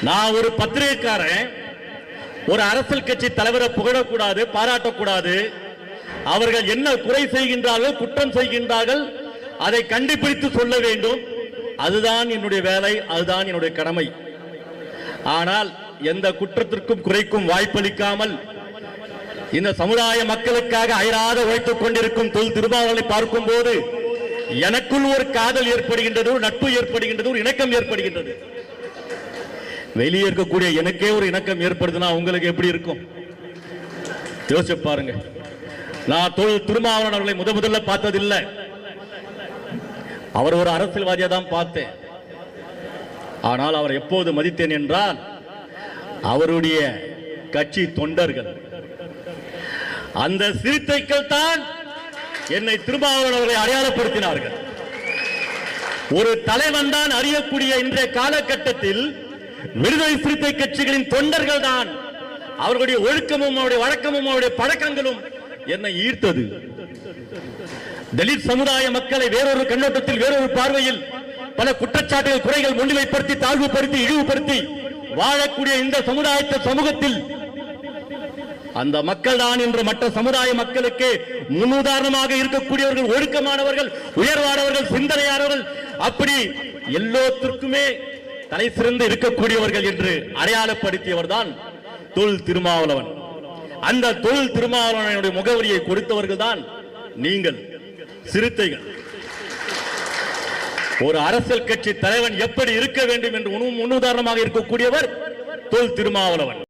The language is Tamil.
நான் ஒரு பத்திரிகைக்காரன், ஒரு அரசியல் கட்சி தலைவரை புகழக்கூடாது, பாராட்டக்கூடாது. அவர்கள் என்ன குறை செய்கின்றார்கள், குற்றம் செய்கின்றார்கள், அதை கண்டுபிடித்து சொல்ல வேண்டும். அதுதான் என்னுடைய வேலை, அதுதான் என்னுடைய கடமை. ஆனால் எந்த குற்றத்திற்கும் குறைக்கும் வாய்ப்பளிக்காமல் இந்த சமுதாய மக்களுக்காக அயராத உழைத்துக் கொண்டிருக்கும் தொல் திருமாவளவனை பார்க்கும் போது எனக்குள் ஒரு காதல் ஏற்படுகின்றது, ஒரு நட்பு ஏற்படுகின்றது, ஒரு இணக்கம் ஏற்படுகின்றது. வெளியே இருக்கக்கூடிய எனக்கே ஒரு இணக்கம் ஏற்படுதுன்னா உங்களுக்கு எப்படி இருக்கும் யோசிச்சு பாருங்க. நான் தொல் திருமாவளவன் அவர்களை முதல்ல பார்த்ததில்லை. அவர் ஒரு அரசியல்வாதியா தான் பார்த்தேன். ஆனால் அவர் எப்போது மதித்தேன் என்றால் அவருடைய கட்சி தொண்டர்கள், அந்த சிறுத்தைகள் தான் என்னை திருமாவளவன் அவர்களை அடையாளப்படுத்தினார்கள். ஒரு தலைவன் தான் அறியக்கூடிய இன்றைய காலகட்டத்தில் விடுதலை சிறுத்தை கட்சிகளின் தொண்டர்கள் தான். அவர்களுடைய ஒழுக்கமும் அவருடைய வழக்கமும் அவருடைய பழக்கங்களும் என்னை ஈர்த்தது. தலித் சமுதாய மக்களை வேறொரு கண்ணோட்டத்தில், வேறொரு பார்வையில் பல குற்றச்சாட்டுகள், குறைகள் முன்னிலைப்படுத்தி, தாழ்வுபடுத்தி, இழிவுபடுத்தி வாழக்கூடிய இந்த சமூகத்தில் அந்த மக்கள் தான் இன்று மற்ற சமுதாய மக்களுக்கு முன்னுதாரணமாக இருக்கக்கூடியவர்கள், ஒழுக்கமானவர்கள், உயர்வானவர்கள், சிந்தனையானவர்கள், அப்படி எல்லோருக்குமே தலை சிறந்து இருக்கக்கூடியவர்கள் என்று அடையாளப்படுத்தியவர் தான் தொல் திருமாவளவன். அந்த தொல் திருமாவளவனுடைய முகவரியை கொடுத்தவர்கள் தான் நீங்கள் சிறுத்தைகள். ஒரு அரசியல் கட்சி தலைவன் எப்படி இருக்க வேண்டும் என்று முன்னுதாரணமாக இருக்கக்கூடியவர் தொல் திருமாவளவன்.